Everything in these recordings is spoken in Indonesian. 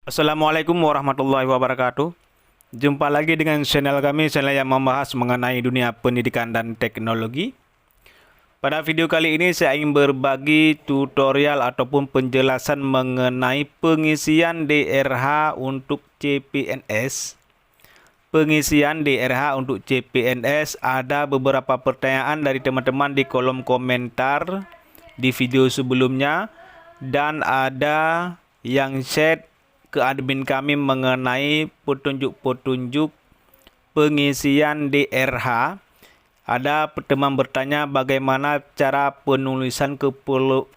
Assalamualaikum warahmatullahi wabarakatuh. Jumpa lagi dengan channel kami, channel yang membahas mengenai dunia pendidikan dan teknologi. Pada video kali ini saya ingin berbagi tutorial ataupun penjelasan mengenai pengisian DRH untuk CPNS. Pengisian DRH untuk CPNS, ada beberapa pertanyaan dari teman-teman di kolom komentar di video sebelumnya, dan ada yang chat ke admin kami mengenai petunjuk-petunjuk pengisian DRH. Ada teman bertanya bagaimana cara penulisan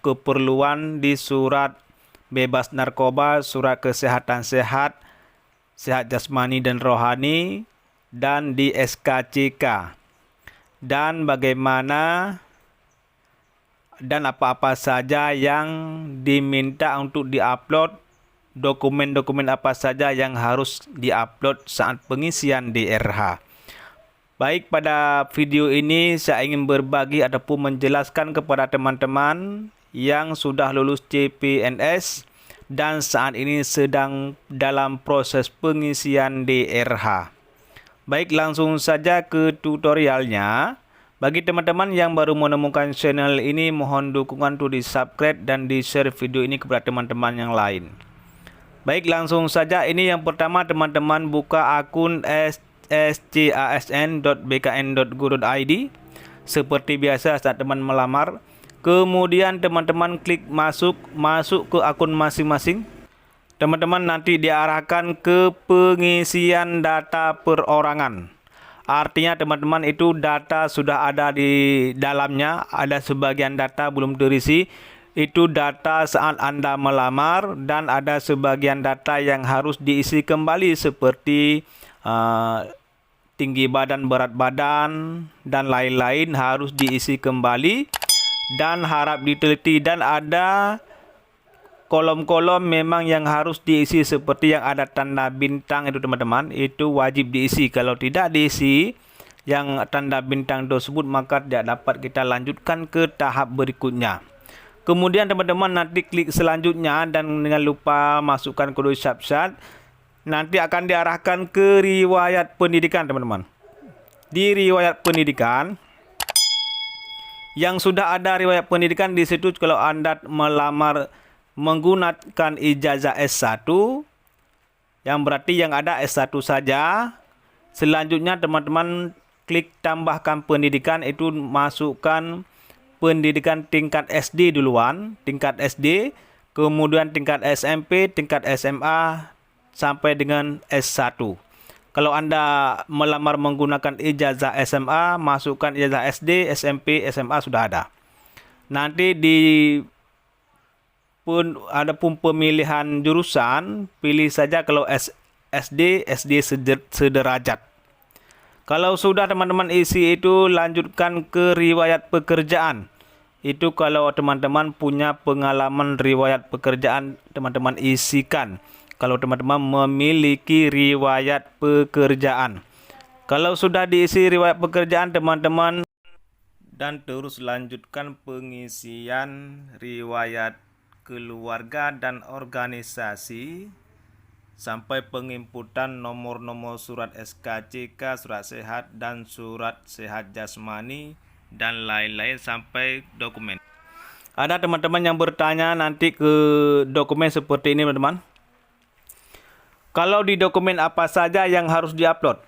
keperluan di surat bebas narkoba, surat kesehatan sehat jasmani dan rohani, dan di SKCK. Dan bagaimana dan apa-apa saja yang diminta untuk diupload, dokumen-dokumen apa saja yang harus diupload saat pengisian DRH. Baik, pada video ini saya ingin berbagi ataupun menjelaskan kepada teman-teman yang sudah lulus CPNS dan saat ini sedang dalam proses pengisian DRH. Baik, langsung saja ke tutorialnya. Bagi teman-teman yang baru menemukan channel ini, mohon dukungan untuk di-subscribe dan di-share video ini kepada teman-teman yang lain. Baik, langsung saja. Ini yang pertama, teman-teman buka akun scasn.bkn.go.id seperti biasa saat teman melamar. Kemudian teman-teman klik masuk ke akun masing-masing. Teman-teman nanti diarahkan ke pengisian data perorangan. Artinya teman-teman itu data sudah ada di dalamnya, ada sebagian data belum terisi. Itu data saat Anda melamar, dan ada sebagian data yang harus diisi kembali seperti tinggi badan, berat badan, dan lain-lain harus diisi kembali dan harap diteliti. Dan ada kolom-kolom memang yang harus diisi seperti yang ada tanda bintang itu teman-teman, itu wajib diisi. Kalau tidak diisi yang tanda bintang tersebut, maka tidak dapat kita lanjutkan ke tahap berikutnya. Kemudian teman-teman nanti klik selanjutnya dan jangan lupa masukkan kode SYAP. Nanti akan diarahkan ke riwayat pendidikan teman-teman. Di riwayat pendidikan, yang sudah ada riwayat pendidikan di situ, kalau Anda melamar menggunakan ijazah S1, yang berarti yang ada S1 saja. Selanjutnya teman-teman klik tambahkan pendidikan, itu masukkan pendidikan tingkat SD duluan, tingkat SD, kemudian tingkat SMP, tingkat SMA, sampai dengan S1. Kalau Anda melamar menggunakan ijazah SMA, masukkan ijazah SD, SMP, SMA sudah ada. Nanti ada pun pemilihan jurusan, pilih saja kalau SD sederajat. Kalau sudah teman-teman isi itu, lanjutkan ke riwayat pekerjaan. Itu kalau teman-teman punya pengalaman riwayat pekerjaan, teman-teman isikan. Kalau teman-teman memiliki riwayat pekerjaan. Kalau sudah diisi riwayat pekerjaan teman-teman, dan terus lanjutkan pengisian riwayat keluarga dan organisasi sampai penginputan nomor-nomor surat SKCK, surat sehat, dan surat sehat jasmani, dan lain-lain sampai dokumen. Ada teman-teman yang bertanya nanti ke dokumen seperti ini teman-teman. Kalau di dokumen apa saja yang harus diupload?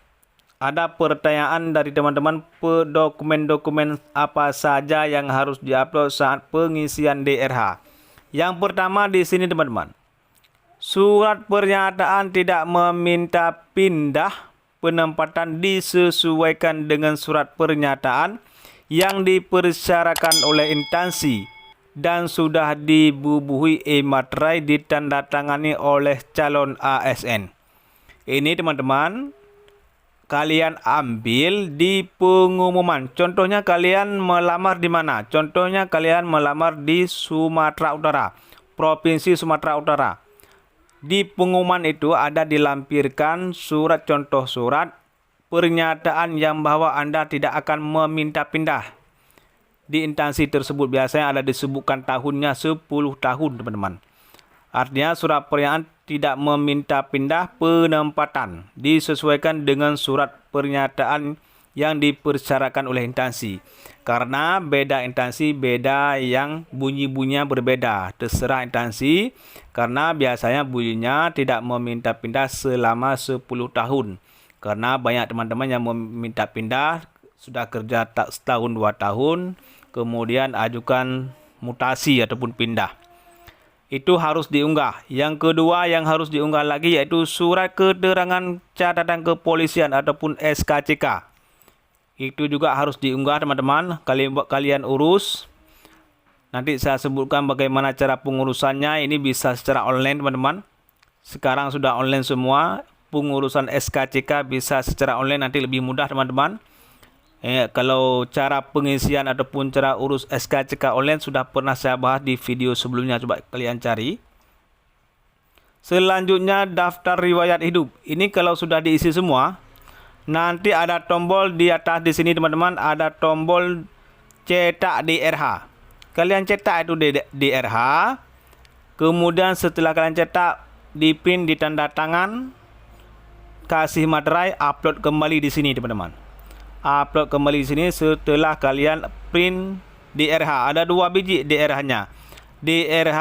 Ada pertanyaan dari teman-teman, dokumen-dokumen apa saja yang harus diupload saat pengisian DRH. Yang pertama di sini teman-teman, surat pernyataan tidak meminta pindah penempatan disesuaikan dengan surat pernyataan yang dipersyaratkan oleh instansi dan sudah dibubuhi e-materai ditandatangani oleh calon ASN. Ini teman-teman, kalian ambil di pengumuman. Contohnya kalian melamar di mana? Contohnya kalian melamar di Sumatera Utara, Provinsi Sumatera Utara. Di pengumuman itu ada dilampirkan surat, contoh surat pernyataan yang bahwa Anda tidak akan meminta pindah di instansi tersebut. Biasanya ada disebutkan tahunnya 10 tahun teman-teman. Artinya surat pernyataan tidak meminta pindah penempatan, disesuaikan dengan surat pernyataan yang dipersyaratkan oleh instansi. Karena beda instansi, beda yang bunyi-bunyinya berbeda. Terserah instansi, karena biasanya bunyinya tidak meminta pindah selama 10 tahun. Karena banyak teman-teman yang meminta pindah, sudah kerja tak setahun 2 tahun, kemudian ajukan mutasi ataupun pindah. Itu harus diunggah. Yang kedua yang harus diunggah lagi yaitu surat keterangan catatan kepolisian ataupun SKCK. Itu juga harus diunggah teman-teman. Kalian urus. Nanti saya sebutkan bagaimana cara pengurusannya. Ini bisa secara online teman-teman. Sekarang sudah online semua. Pengurusan SKCK bisa secara online, nanti lebih mudah teman-teman. Kalau cara pengisian ataupun cara urus SKCK online sudah pernah saya bahas di video sebelumnya. Coba kalian cari. Selanjutnya daftar riwayat hidup. Ini kalau sudah diisi semua, nanti ada tombol di atas di sini teman-teman, ada tombol cetak DRH. Kalian cetak itu DRH. Kemudian setelah kalian cetak, di-print, ditanda tangan, kasih materai, upload kembali di sini teman-teman. Upload kembali di sini setelah kalian print DRH. Ada 2 biji DRH-nya. DRH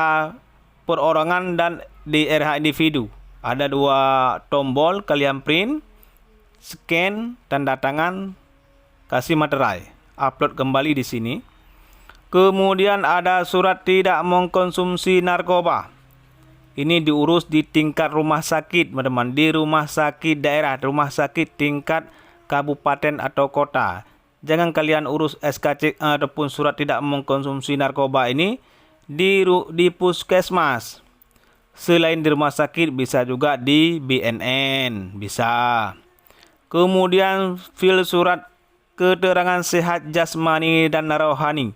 perorangan dan DRH individu. Ada 2 tombol, kalian print, scan, tanda tangan, kasih materai, upload kembali di sini. Kemudian ada surat tidak mengkonsumsi narkoba. Ini diurus di tingkat rumah sakit, teman-teman, di rumah sakit daerah, rumah sakit tingkat kabupaten atau kota. Jangan kalian urus SKCK ataupun surat tidak mengkonsumsi narkoba ini di puskesmas. Selain di rumah sakit, bisa juga di BNN, bisa. Kemudian fil surat keterangan sehat jasmani dan rohani.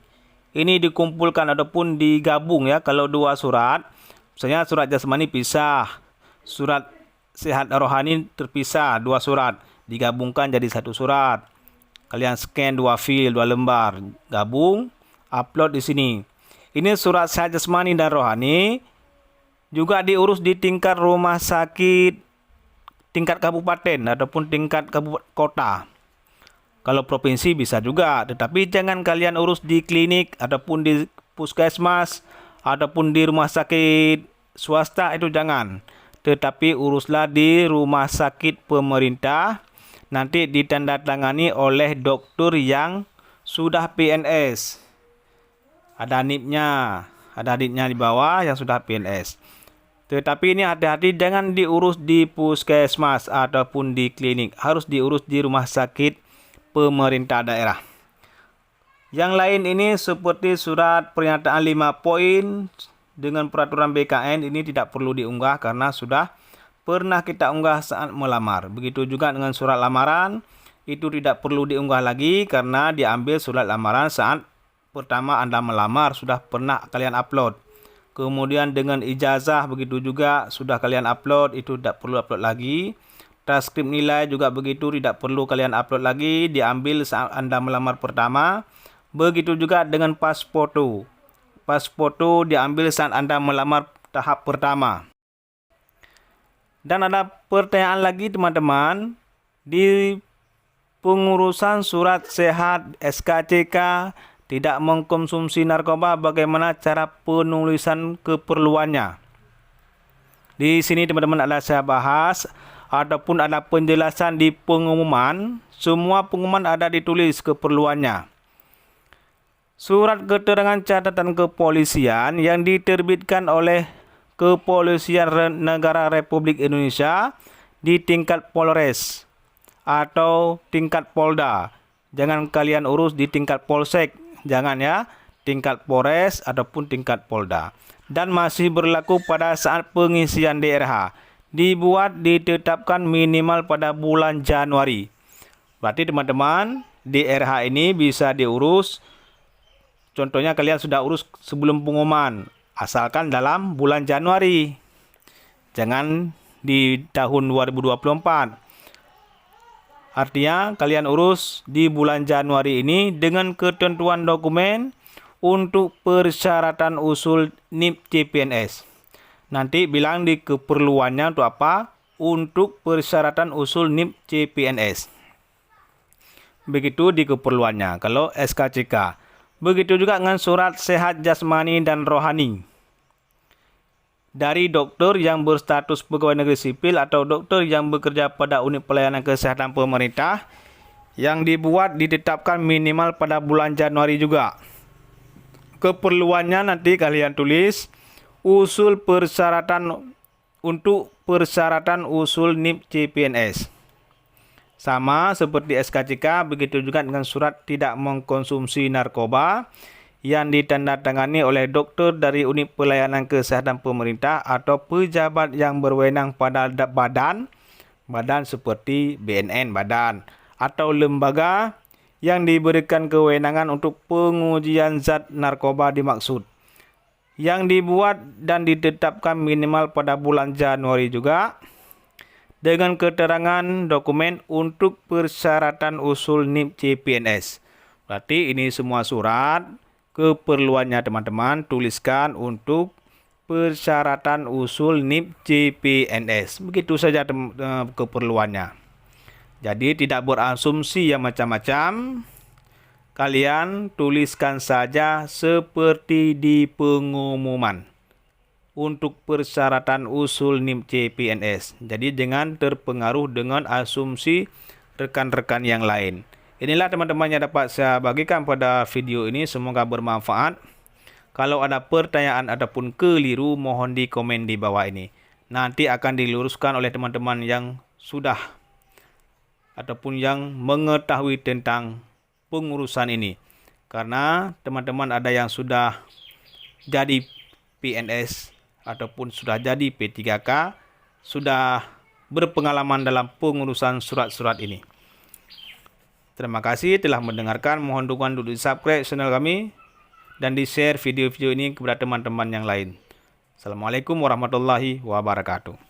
Ini dikumpulkan ataupun digabung ya. Kalau 2 surat, misalnya surat jasmani pisah, surat sehat rohani terpisah, 2 surat, digabungkan jadi 1 surat. Kalian scan 2 fil, 2 lembar, gabung, upload di sini. Ini surat sehat jasmani dan rohani juga diurus di tingkat rumah sakit tingkat kabupaten ataupun tingkat kota. Kalau provinsi bisa juga, tetapi jangan kalian urus di klinik ataupun di puskesmas ataupun di rumah sakit swasta, itu jangan. Tetapi uruslah di rumah sakit pemerintah, nanti ditandatangani oleh dokter yang sudah PNS. Ada NIP-nya di bawah yang sudah PNS. Tetapi ini hati-hati, jangan diurus di puskesmas ataupun di klinik. Harus diurus di rumah sakit pemerintah daerah. Yang lain ini seperti surat pernyataan 5 poin dengan peraturan BKN, ini tidak perlu diunggah karena sudah pernah kita unggah saat melamar. Begitu juga dengan surat lamaran, itu tidak perlu diunggah lagi karena diambil surat lamaran saat pertama Anda melamar, sudah pernah kalian upload. Kemudian dengan ijazah begitu juga sudah kalian upload, itu tidak perlu upload lagi. Transkrip nilai juga begitu, tidak perlu kalian upload lagi, diambil saat Anda melamar pertama. Begitu juga dengan pas foto. Pas foto diambil saat Anda melamar tahap pertama. Dan ada pertanyaan lagi teman-teman, di pengurusan surat sehat SKCK tidak mengkonsumsi narkoba, bagaimana cara penulisan keperluannya? Di sini teman-teman ada saya bahas ataupun ada penjelasan di pengumuman. Semua pengumuman ada ditulis keperluannya. Surat keterangan catatan kepolisian yang diterbitkan oleh Kepolisian Negara Republik Indonesia di tingkat Polres atau tingkat Polda. Jangan kalian urus di tingkat Polsek. Jangan ya, tingkat Polres ataupun tingkat Polda. Dan masih berlaku pada saat pengisian DRH. Ditetapkan minimal pada bulan Januari. Berarti teman-teman, DRH ini bisa diurus. Contohnya kalian sudah urus sebelum pengumuman, asalkan dalam bulan Januari. Jangan di tahun 2024. Artinya kalian urus di bulan Januari ini dengan ketentuan dokumen untuk persyaratan usul NIP CPNS. nanti bilang di keperluannya untuk apa? Untuk persyaratan usul NIP CPNS. Begitu di keperluannya kalau SKCK. Begitu juga dengan surat sehat jasmani dan rohani dari dokter yang berstatus pegawai negeri sipil atau dokter yang bekerja pada unit pelayanan kesehatan pemerintah yang ditetapkan minimal pada bulan Januari juga. Keperluannya nanti kalian tulis usul persyaratan untuk persyaratan usul NIP CPNS. Sama seperti SKCK, begitu juga dengan surat tidak mengkonsumsi narkoba yang ditandatangani oleh dokter dari unit pelayanan kesehatan pemerintah atau pejabat yang berwenang pada badan seperti BNN badan atau lembaga yang diberikan kewenangan untuk pengujian zat narkoba dimaksud. Yang dibuat dan ditetapkan minimal pada bulan Januari juga, dengan keterangan dokumen untuk persyaratan usul NIP CPNS. Berarti ini semua surat keperluannya teman-teman tuliskan untuk persyaratan usul NIP CPNS. Begitu saja keperluannya. Jadi tidak berasumsi yang macam-macam. Kalian tuliskan saja seperti di pengumuman untuk persyaratan usul NIP CPNS. Jadi jangan terpengaruh dengan asumsi rekan-rekan yang lain. Inilah teman-teman yang dapat saya bagikan pada video ini. Semoga bermanfaat. Kalau ada pertanyaan ataupun keliru, mohon di komen di bawah ini. Nanti akan diluruskan oleh teman-teman yang sudah ataupun yang mengetahui tentang pengurusan ini. Karena teman-teman ada yang sudah jadi PNS ataupun sudah jadi P3K, sudah berpengalaman dalam pengurusan surat-surat ini. Terima kasih telah mendengarkan. Mohon dukungan untuk di-subscribe channel kami dan di-share video-video ini kepada teman-teman yang lain. Assalamualaikum warahmatullahi wabarakatuh.